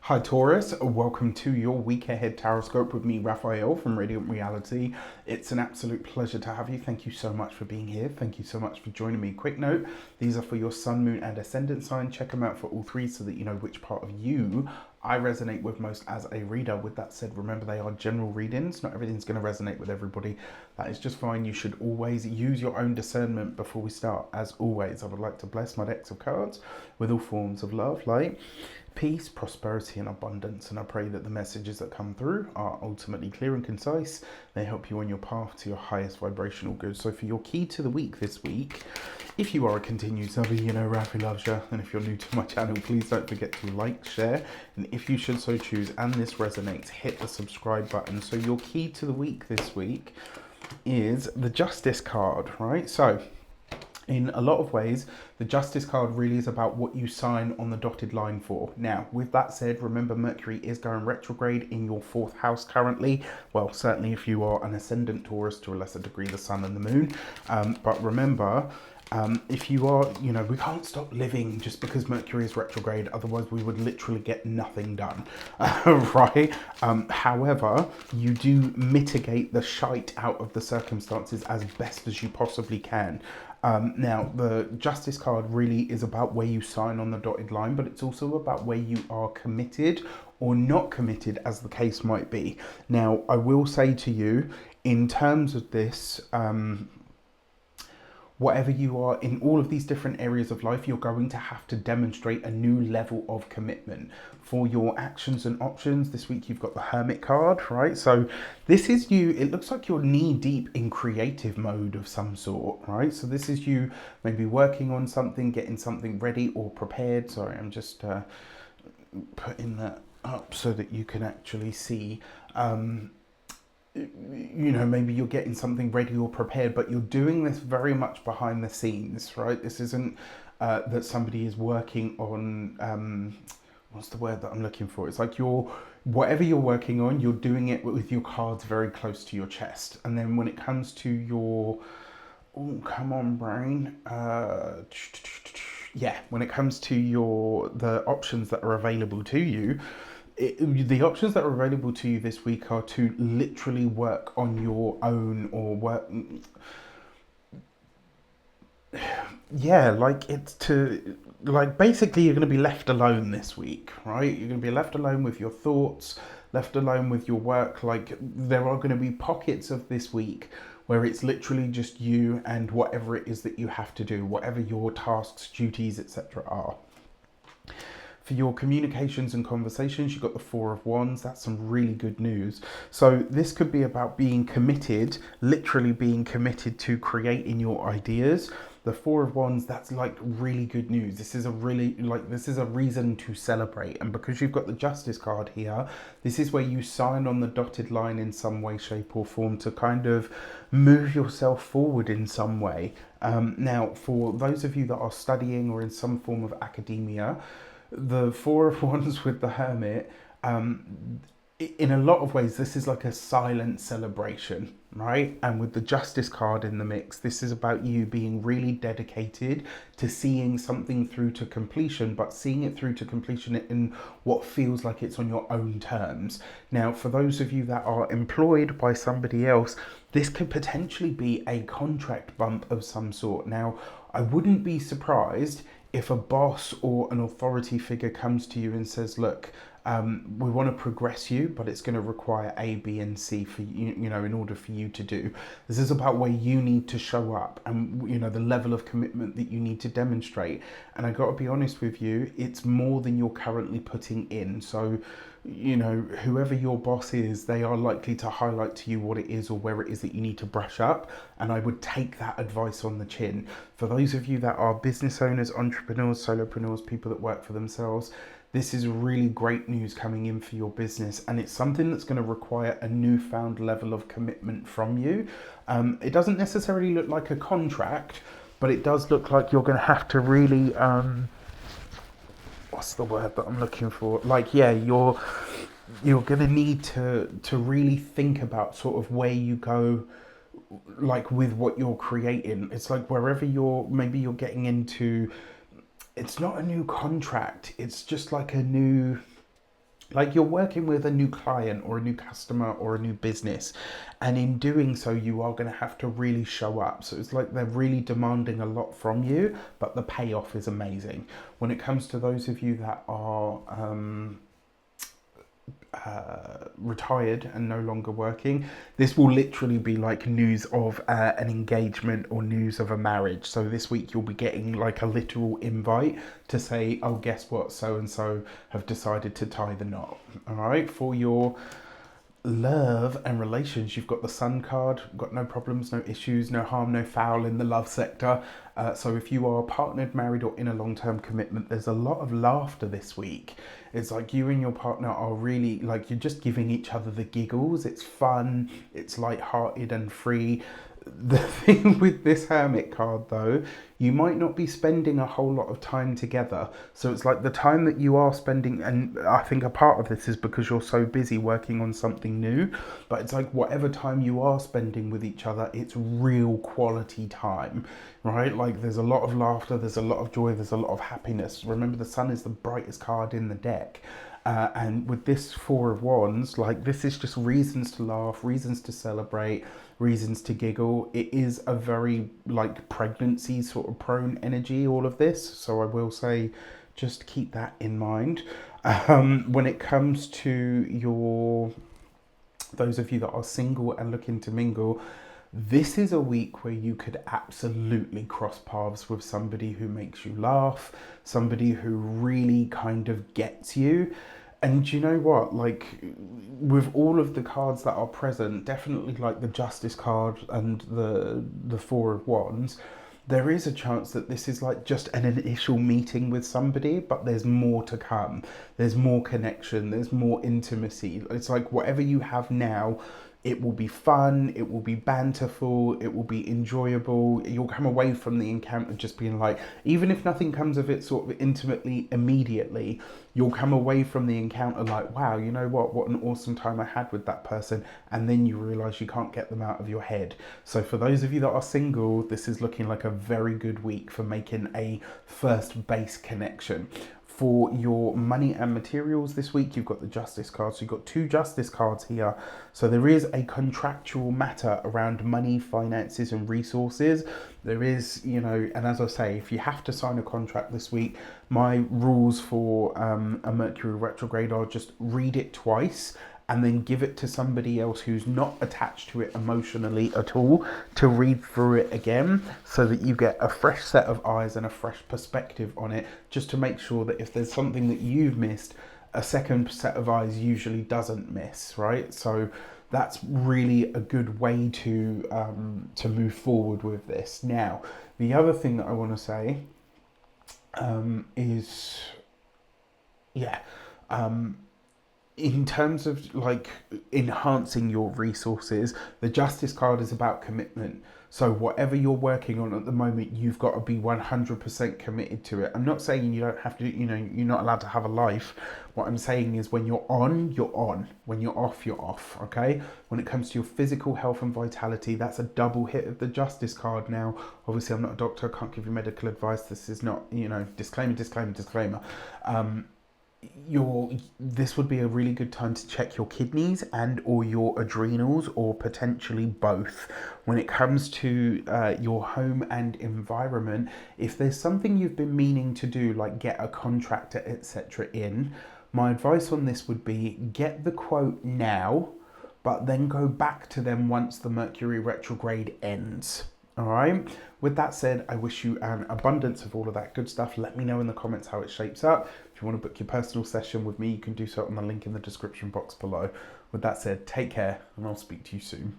Hi Taurus, welcome to your week ahead taroscope with me, Raphael from Radiant Reality. It's an absolute pleasure to have you. Thank you so much for being here. Thank you so much for joining me. Quick note, these are for your sun, moon and ascendant sign. Check them out for all three so that you know which part of you I resonate with most as a reader. With that said, remember they are general readings. Not everything's going to resonate with everybody. That is just fine. You should always use your own discernment before we start. As always, I would like to bless my decks of cards with all forms of love, light, peace, prosperity and abundance, and I pray that the messages that come through are ultimately clear and concise. They help you on your path to your highest vibrational good. So for your key to the week this week, if you are a continued subby, you know Rafi loves you, and if you're new to my channel, please don't forget to like, share, and if you should so choose and this resonates, hit the subscribe button. So your key to the week this week is the Justice card, right? So in a lot of ways, the Justice card really is about what you sign on the dotted line for. Now, with that said, remember Mercury is going retrograde in your 4th house currently. Well, certainly if you are an ascendant Taurus, to a lesser degree the sun and the moon. But remember, if you are, we can't stop living just because Mercury is retrograde. Otherwise, we would literally get nothing done, right? However, you do mitigate the shite out of the circumstances as best as you possibly can. Now, the Justice card really is about where you sign on the dotted line, but it's also about where you are committed or not committed, as the case might be. Now, I will say to you, in terms of this, whatever you are in all of these different areas of life, you're going to have to demonstrate a new level of commitment for your actions and options. This week you've got the Hermit card, right? So this is you, it looks like you're knee deep in creative mode of some sort, right? So this is you maybe working on something, getting something ready or prepared. Sorry, I'm just putting that up so that you can actually see. Maybe you're getting something ready or prepared, but you're doing this very much behind the scenes, right? This isn't that somebody is working on, what's the word that I'm looking for? It's like whatever you're working on, you're doing it with your cards very close to your chest. And then when it comes to your, oh, come on, brain. When it comes to the options that are available to you, the options that are available to you this week are to literally work on your own or work. Yeah, basically you're going to be left alone this week, right? You're going to be left alone with your thoughts, left alone with your work. Like there are going to be pockets of this week where it's literally just you and whatever it is that you have to do, whatever your tasks, duties, etc. are. For your communications and conversations, you've got the 4 of Wands. That's some really good news. So this could be about being committed, literally being committed to creating your ideas. The 4 of Wands, that's like really good news. This is a reason to celebrate. And because you've got the Justice card here, this is where you sign on the dotted line in some way, shape or form to kind of move yourself forward in some way. Now, for those of you that are studying or in some form of academia, the 4 of Wands with the Hermit, in a lot of ways, this is like a silent celebration, right? And with the Justice card in the mix, this is about you being really dedicated to seeing something through to completion, but seeing it through to completion in what feels like it's on your own terms. Now, for those of you that are employed by somebody else, this could potentially be a contract bump of some sort. Now, I wouldn't be surprised if a boss or an authority figure comes to you and says, look, we want to progress you, but it's going to require A, B, and C for you, in order for you to do. This is about where you need to show up and, the level of commitment that you need to demonstrate. And I got to be honest with you, it's more than you're currently putting in. So, whoever your boss is, they are likely to highlight to you what it is or where it is that you need to brush up. And I would take that advice on the chin. For those of you that are business owners, entrepreneurs, solopreneurs, people that work for themselves, this is really great news coming in for your business, and it's something that's going to require a newfound level of commitment from you. It doesn't necessarily look like a contract, but it does look like you're going to have to really, what's the word that I'm looking for? You're going to need to really think about sort of where you go, like with what you're creating. It's like wherever maybe you're getting into, it's not a new contract, it's just like a new, Like you're working with a new client or a new customer or a new business, and in doing so you are going to have to really show up. So it's like they're really demanding a lot from you, but the payoff is amazing. When it comes to those of you that are retired and no longer working, this will literally be like news of an engagement or news of a marriage. So this week you'll be getting like a literal invite to say, oh, guess what, so and so have decided to tie the knot. All right, for your love and relations, you've got the Sun card. Got no problems, no issues, no harm, no foul in the love sector. So if you are partnered, married, or in a long-term commitment, there's a lot of laughter this week. It's like you and your partner are really like, you're just giving each other the giggles. It's fun, it's light-hearted and free. The thing with this Hermit card though, you might not be spending a whole lot of time together. So it's like the time that you are spending, and I think a part of this is because you're so busy working on something new, but it's like whatever time you are spending with each other, it's real quality time, right? Like there's a lot of laughter, there's a lot of joy, there's a lot of happiness. Remember, the Sun is the brightest card in the deck. And with this Four of Wands, like this is just reasons to laugh, reasons to celebrate, reasons to giggle. It is a very like pregnancy sort of prone energy, all of this. So I will say, just keep that in mind. When it comes to those of you that are single and looking to mingle, this is a week where you could absolutely cross paths with somebody who makes you laugh, somebody who really kind of gets you. And you know what, like with all of the cards that are present, definitely like the Justice card and the Four of Wands, there is a chance that this is like just an initial meeting with somebody, but there's more to come. There's more connection, there's more intimacy. It's like whatever you have now, it will be fun, it will be banterful, it will be enjoyable. You'll come away from the encounter just being like, even if nothing comes of it sort of intimately immediately, you'll come away from the encounter like, wow, you know what an awesome time I had with that person. And then you realize you can't get them out of your head. So for those of you that are single, this is looking like a very good week for making a first base connection. For your money and materials this week, you've got the Justice card. So you've got two Justice cards here. So there is a contractual matter around money, finances, and resources. There is, you know, and as I say, if you have to sign a contract this week, my rules for a Mercury retrograde are just read it twice and then give it to somebody else who's not attached to it emotionally at all to read through it again, so that you get a fresh set of eyes and a fresh perspective on it, just to make sure that if there's something that you've missed, a second set of eyes usually doesn't miss, right? So that's really a good way to move forward with this. Now, the other thing that I want to say is, yeah, in terms of like enhancing your resources, the Justice card is about commitment. So whatever you're working on at the moment, you've got to be 100% committed to it. I'm not saying you don't have to, you know, you're not allowed to have a life. What I'm saying is when you're on, you're on. When you're off, you're off, okay? When it comes to your physical health and vitality, that's a double hit of the Justice card now. Obviously, I'm not a doctor, I can't give you medical advice. This is not, you know, disclaimer. This would be a really good time to check your kidneys and or your adrenals, or potentially both. When it comes to your home and environment, if there's something you've been meaning to do, like get a contractor, etc. in, my advice on this would be get the quote now, but then go back to them once the Mercury retrograde ends. All right. With that said, I wish you an abundance of all of that good stuff. Let me know in the comments how it shapes up. If you want to book your personal session with me, you can do so on the link in the description box below. With that said, take care, and I'll speak to you soon.